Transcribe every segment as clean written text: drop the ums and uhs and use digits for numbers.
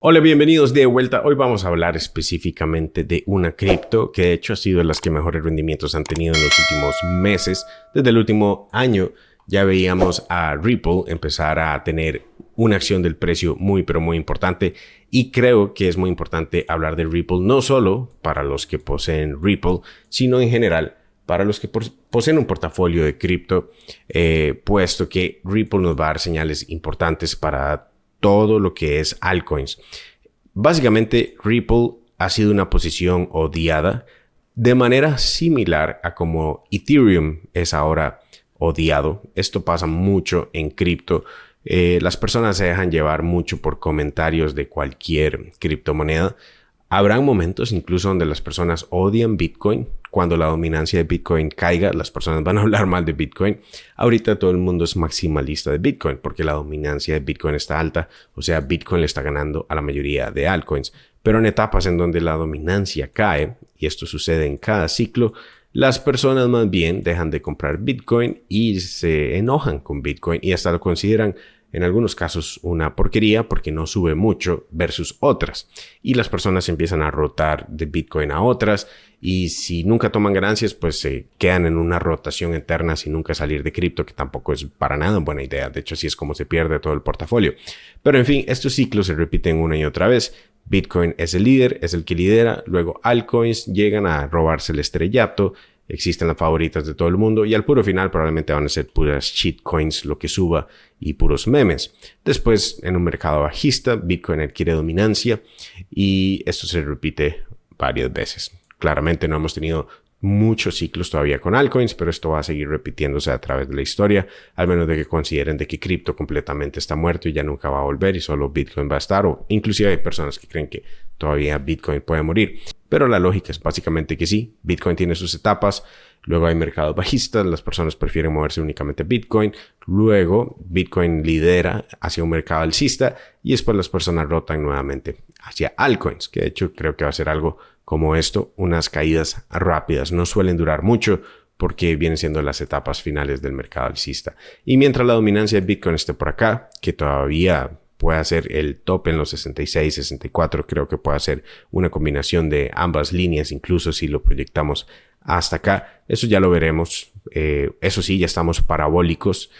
Hola, bienvenidos de vuelta. Hoy vamos a hablar específicamente de una cripto que de hecho ha sido de las que mejores rendimientos han tenido en los últimos meses. Desde el último año ya veíamos a Ripple empezar a tener una acción del precio muy pero muy importante, y creo que es muy importante hablar de Ripple no solo para los que poseen Ripple, sino en general para los que poseen un portafolio de cripto, puesto que Ripple nos va a dar señales importantes para todo lo que es altcoins. Básicamente, Ripple ha sido una posición odiada de manera similar a como Ethereum es ahora odiado. Esto pasa mucho en cripto. Las personas se dejan llevar mucho por comentarios de cualquier criptomoneda. Habrán momentos incluso donde las personas odian Bitcoin. Cuando la dominancia de Bitcoin caiga, las personas van a hablar mal de Bitcoin. Ahorita todo el mundo es maximalista de Bitcoin porque la dominancia de Bitcoin está alta. O sea, Bitcoin le está ganando a la mayoría de altcoins. Pero en etapas en donde la dominancia cae, y esto sucede en cada ciclo, las personas más bien dejan de comprar Bitcoin y se enojan con Bitcoin y hasta lo consideran en algunos casos una porquería porque no sube mucho versus otras. Y las personas empiezan a rotar de Bitcoin a otras, y si nunca toman ganancias, pues se quedan en una rotación eterna sin nunca salir de cripto, que tampoco es para nada buena idea. De hecho, así es como se pierde todo el portafolio. Pero en fin, estos ciclos se repiten una y otra vez. Bitcoin es el líder, es el que lidera, luego altcoins llegan a robarse el estrellato. Existen las favoritas de todo el mundo y al puro final probablemente van a ser puras shitcoins lo que suba y puros memes. Después, en un mercado bajista, Bitcoin adquiere dominancia y esto se repite varias veces. Claramente no hemos tenido muchos ciclos todavía con altcoins, pero esto va a seguir repitiéndose a través de la historia, al menos de que consideren de que cripto completamente está muerto y ya nunca va a volver y solo Bitcoin va a estar, o inclusive hay personas que creen que todavía Bitcoin puede morir. Pero la lógica es básicamente que sí, Bitcoin tiene sus etapas, luego hay mercados bajistas, las personas prefieren moverse únicamente a Bitcoin, luego Bitcoin lidera hacia un mercado alcista y después las personas rotan nuevamente hacia altcoins, que de hecho creo que va a ser algo como esto, unas caídas rápidas, no suelen durar mucho porque vienen siendo las etapas finales del mercado alcista. Y mientras la dominancia de Bitcoin esté por acá, que todavía puede ser el top en los 66, 64, creo que puede ser una combinación de ambas líneas, incluso si lo proyectamos hasta acá. Eso ya lo veremos. Eso sí, ya estamos parabólicos.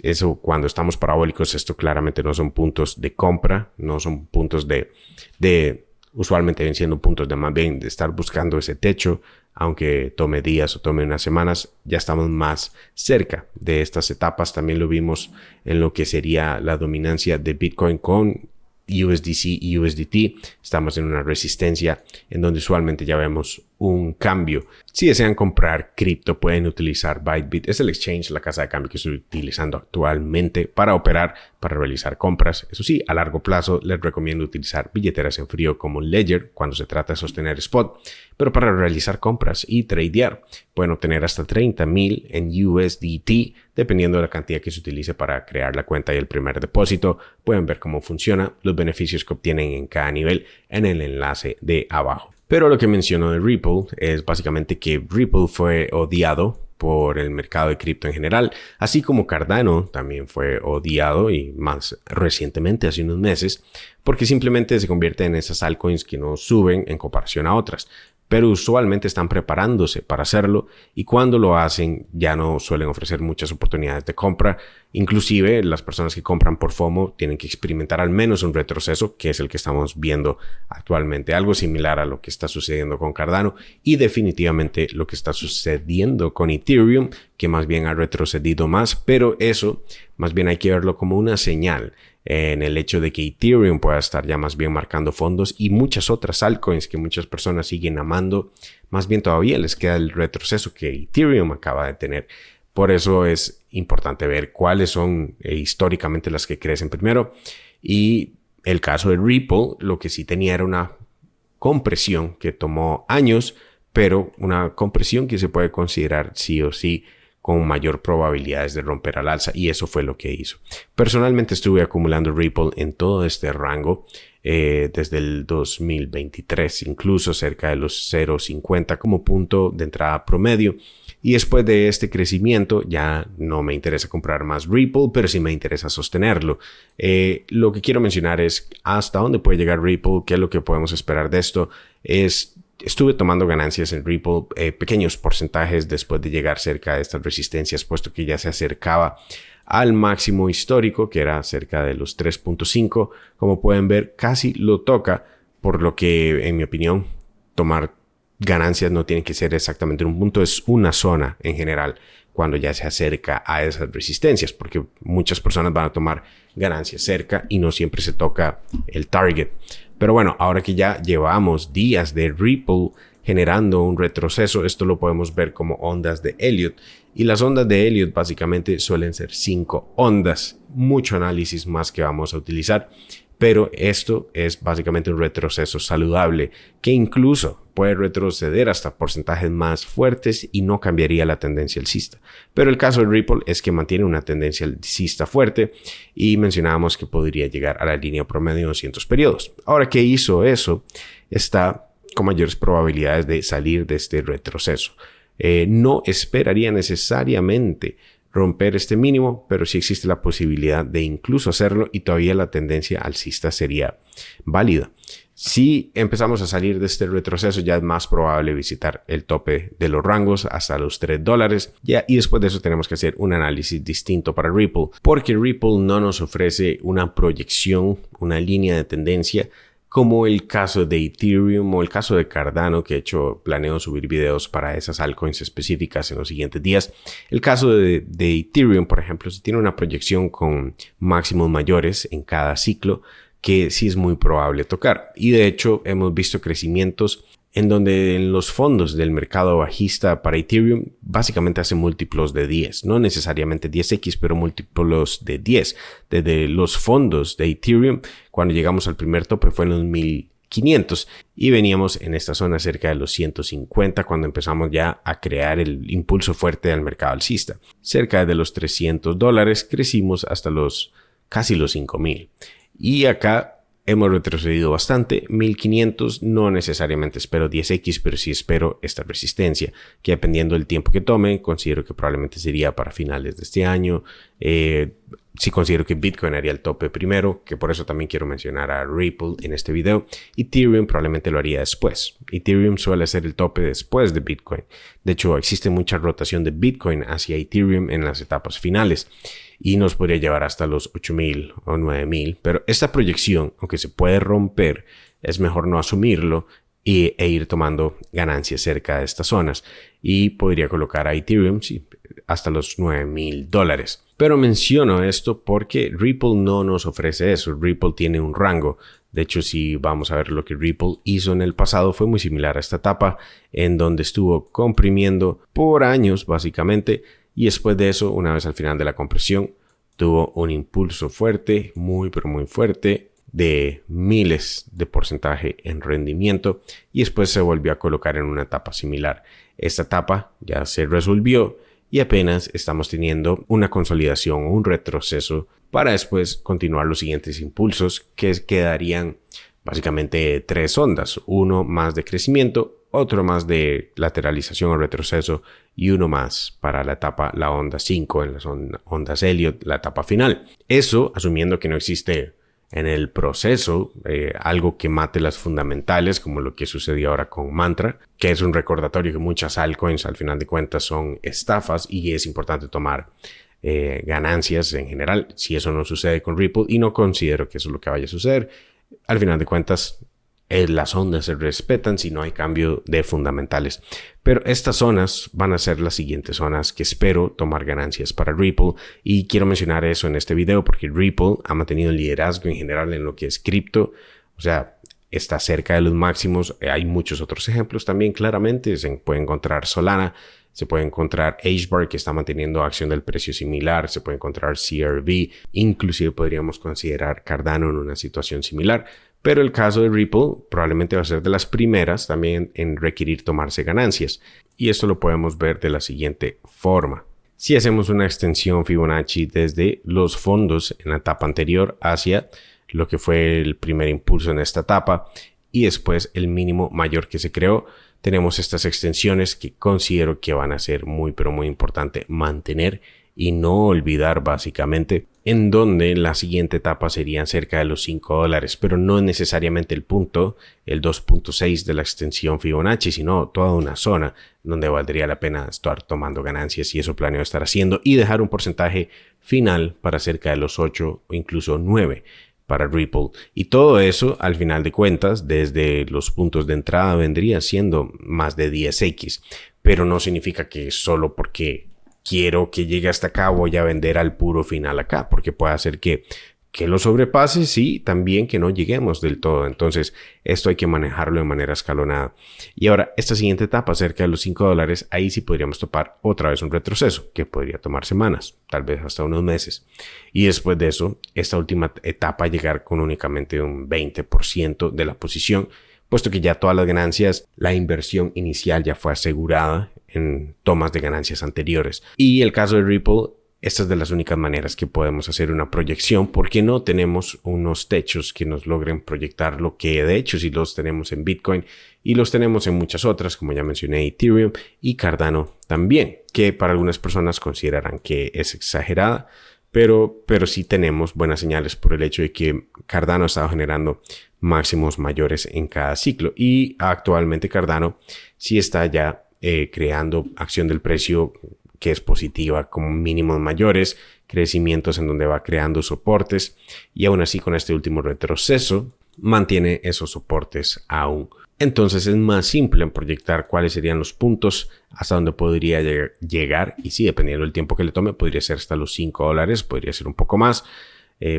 Eso, cuando estamos parabólicos, esto claramente no son puntos de compra, no son puntos de usualmente ven siendo puntos de más bien de estar buscando ese techo. Aunque tome días o tome unas semanas, ya estamos más cerca de estas etapas. También lo vimos en lo que sería la dominancia de Bitcoin con USDC y USDT. Estamos en una resistencia en donde usualmente ya vemos un cambio. Si desean comprar cripto, pueden utilizar Bybit. Es el exchange, la casa de cambio que estoy utilizando actualmente para operar, para realizar compras. Eso sí, a largo plazo les recomiendo utilizar billeteras en frío como Ledger cuando se trata de sostener spot. Pero para realizar compras y tradear, pueden obtener hasta 30,000 en USDT, dependiendo de la cantidad que se utilice para crear la cuenta y el primer depósito. Pueden ver cómo funciona, los beneficios que obtienen en cada nivel en el enlace de abajo. Pero lo que menciono de Ripple es básicamente que Ripple fue odiado por el mercado de cripto en general, así como Cardano también fue odiado, y más recientemente, hace unos meses, porque simplemente se convierte en esas altcoins que no suben en comparación a otras. Pero usualmente están preparándose para hacerlo, y cuando lo hacen ya no suelen ofrecer muchas oportunidades de compra. Inclusive las personas que compran por FOMO tienen que experimentar al menos un retroceso, que es el que estamos viendo actualmente, algo similar a lo que está sucediendo con Cardano y definitivamente lo que está sucediendo con Ethereum, que más bien ha retrocedido más, pero eso más bien hay que verlo como una señal en el hecho de que Ethereum pueda estar ya más bien marcando fondos, y muchas otras altcoins que muchas personas siguen amando, más bien todavía les queda el retroceso que Ethereum acaba de tener. Por eso es importante ver cuáles son históricamente las que crecen primero. Y el caso de Ripple, lo que sí tenía era una compresión que tomó años, pero una compresión que se puede considerar sí o sí con mayor probabilidades de romper al alza, y eso fue lo que hizo. Personalmente estuve acumulando Ripple en todo este rango desde el 2023, incluso cerca de los 0.50 como punto de entrada promedio. Y después de este crecimiento ya no me interesa comprar más Ripple, pero sí me interesa sostenerlo. Lo que quiero mencionar es hasta dónde puede llegar Ripple, qué es lo que podemos esperar de esto. Estuve tomando ganancias en Ripple, pequeños porcentajes después de llegar cerca de estas resistencias, puesto que ya se acercaba al máximo histórico, que era cerca de los 3.5. Como pueden ver, casi lo toca, por lo que, en mi opinión, tomar ganancias no tiene que ser exactamente un punto, es una zona en general cuando ya se acerca a esas resistencias, porque muchas personas van a tomar ganancias cerca y no siempre se toca el target. Pero bueno, ahora que ya llevamos días de Ripple generando un retroceso, esto lo podemos ver como ondas de Elliott. Y las ondas de Elliott básicamente suelen ser 5 ondas. Mucho análisis más que vamos a utilizar. Pero esto es básicamente un retroceso saludable que incluso puede retroceder hasta porcentajes más fuertes y no cambiaría la tendencia alcista. Pero el caso de Ripple es que mantiene una tendencia alcista fuerte y mencionábamos que podría llegar a la línea promedio de 200 periodos. Ahora que hizo eso, está con mayores probabilidades de salir de este retroceso. No esperaría necesariamente romper este mínimo, pero sí existe la posibilidad de incluso hacerlo y todavía la tendencia alcista sería válida. Si empezamos a salir de este retroceso, ya es más probable visitar el tope de los rangos hasta los $3. Y después de eso tenemos que hacer un análisis distinto para Ripple, porque Ripple no nos ofrece una proyección, una línea de tendencia, como el caso de Ethereum o el caso de Cardano, que de hecho planeo subir videos para esas altcoins específicas en los siguientes días. El caso de Ethereum, por ejemplo, si tiene una proyección con máximos mayores en cada ciclo, que sí es muy probable tocar. Y de hecho hemos visto crecimientos en donde en los fondos del mercado bajista para Ethereum básicamente hace múltiplos de 10, no necesariamente 10x, pero múltiplos de 10. Desde los fondos de Ethereum, cuando llegamos al primer tope fue en los 1500 y veníamos en esta zona cerca de los 150 cuando empezamos ya a crear el impulso fuerte del mercado alcista. Cerca de los $300 crecimos hasta casi los 5000. Y acá hemos retrocedido bastante, 1500, no necesariamente espero 10x, pero sí espero esta resistencia, que dependiendo del tiempo que tome, considero que probablemente sería para finales de este año. Sí considero que Bitcoin haría el tope primero, que por eso también quiero mencionar a Ripple en este video. Ethereum probablemente lo haría después. Ethereum suele hacer el tope después de Bitcoin. De hecho, existe mucha rotación de Bitcoin hacia Ethereum en las etapas finales y nos podría llevar hasta los 8000 o 9000. Pero esta proyección, aunque se puede romper, es mejor no asumirlo e ir tomando ganancias cerca de estas zonas. Y podría colocar a Ethereum hasta los $9000. Pero menciono esto porque Ripple no nos ofrece eso. Ripple tiene un rango. De hecho, si vamos a ver lo que Ripple hizo en el pasado, fue muy similar a esta etapa en donde estuvo comprimiendo por años básicamente. Y después de eso, una vez al final de la compresión, tuvo un impulso fuerte, muy pero muy fuerte, de miles de porcentaje en rendimiento y después se volvió a colocar en una etapa similar. Esta etapa ya se resolvió y apenas estamos teniendo una consolidación o un retroceso para después continuar los siguientes impulsos que quedarían básicamente 3 ondas, uno más de crecimiento, otro más de lateralización o retroceso y uno más para la onda 5 en las ondas Elliott, la etapa final. Eso asumiendo que no existe en el proceso algo que mate las fundamentales, como lo que sucedió ahora con Mantra, que es un recordatorio que muchas altcoins al final de cuentas son estafas y es importante tomar ganancias en general si eso no sucede con Ripple, y no considero que eso es lo que vaya a suceder. Al final de cuentas las ondas se respetan si no hay cambio de fundamentales. Pero estas zonas van a ser las siguientes zonas que espero tomar ganancias para Ripple. Y quiero mencionar eso en este video porque Ripple ha mantenido el liderazgo en general en lo que es cripto. O sea, está cerca de los máximos. Hay muchos otros ejemplos también, claramente. Se puede encontrar Solana, se puede encontrar HBAR, que está manteniendo acción del precio similar. Se puede encontrar CRV. Inclusive podríamos considerar Cardano en una situación similar. Pero el caso de Ripple probablemente va a ser de las primeras también en requerir tomarse ganancias. Y esto lo podemos ver de la siguiente forma. Si hacemos una extensión Fibonacci desde los fondos en la etapa anterior hacia lo que fue el primer impulso en esta etapa y después el mínimo mayor que se creó. Tenemos estas extensiones que considero que van a ser muy pero muy importante mantener y no olvidar, básicamente, en donde la siguiente etapa serían cerca de los $5, pero no necesariamente el punto, el 2.6 de la extensión Fibonacci, sino toda una zona donde valdría la pena estar tomando ganancias, y eso planeo estar haciendo, y dejar un porcentaje final para cerca de los 8 o incluso 9 para Ripple. Y todo eso, al final de cuentas, desde los puntos de entrada vendría siendo más de 10x, pero no significa que solo porque quiero que llegue hasta acá voy a vender al puro final acá, porque puede hacer que lo sobrepase, sí, también que no lleguemos del todo. Entonces, esto hay que manejarlo de manera escalonada. Y ahora, esta siguiente etapa, cerca de los $5, ahí sí podríamos topar otra vez un retroceso, que podría tomar semanas, tal vez hasta unos meses. Y después de eso, esta última etapa llegar con únicamente un 20% de la posición, puesto que ya todas las ganancias, la inversión inicial ya fue asegurada en tomas de ganancias anteriores. Y el caso de Ripple, esta es de las únicas maneras que podemos hacer una proyección, porque no tenemos unos techos que nos logren proyectar lo que de hecho sí los tenemos en Bitcoin y los tenemos en muchas otras, como ya mencioné, Ethereum y Cardano también, que para algunas personas consideran que es exagerada, pero sí tenemos buenas señales por el hecho de que Cardano ha estado generando máximos mayores en cada ciclo, y actualmente Cardano sí está ya creando acción del precio que es positiva, con mínimos mayores, crecimientos en donde va creando soportes, y aún así con este último retroceso mantiene esos soportes aún. Entonces es más simple en proyectar cuáles serían los puntos hasta donde podría llegar, y sí, dependiendo del tiempo que le tome, podría ser hasta los $5, podría ser un poco más,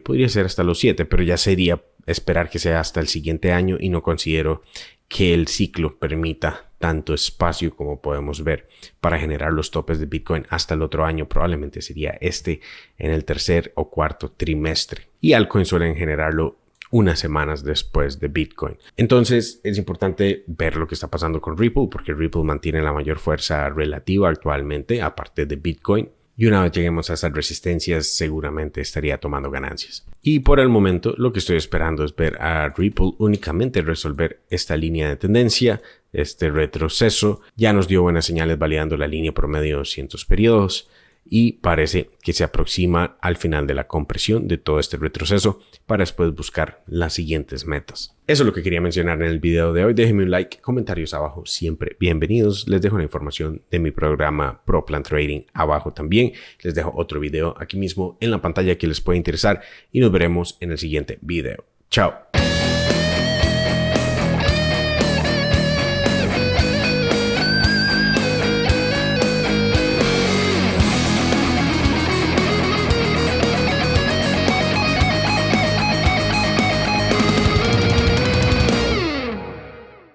podría ser hasta los 7, pero ya sería esperar que sea hasta el siguiente año, y no considero que el ciclo permita tanto espacio como podemos ver para generar los topes de Bitcoin hasta el otro año. Probablemente sería en el tercer o cuarto trimestre, y altcoins suelen generarlo unas semanas después de Bitcoin. Entonces es importante ver lo que está pasando con Ripple, porque Ripple mantiene la mayor fuerza relativa actualmente, aparte de Bitcoin. Y una vez lleguemos a esas resistencias, seguramente estaría tomando ganancias. Y por el momento, lo que estoy esperando es ver a Ripple únicamente resolver esta línea de tendencia, este retroceso. Ya nos dio buenas señales validando la línea promedio de 200 periodos. Y parece que se aproxima al final de la compresión de todo este retroceso para después buscar las siguientes metas. Eso es lo que quería mencionar en el video de hoy. Déjenme un like, comentarios abajo, siempre bienvenidos. Les dejo la información de mi programa Pro Plan Trading abajo también. Les dejo otro video aquí mismo en la pantalla que les puede interesar, y nos veremos en el siguiente video. Chao.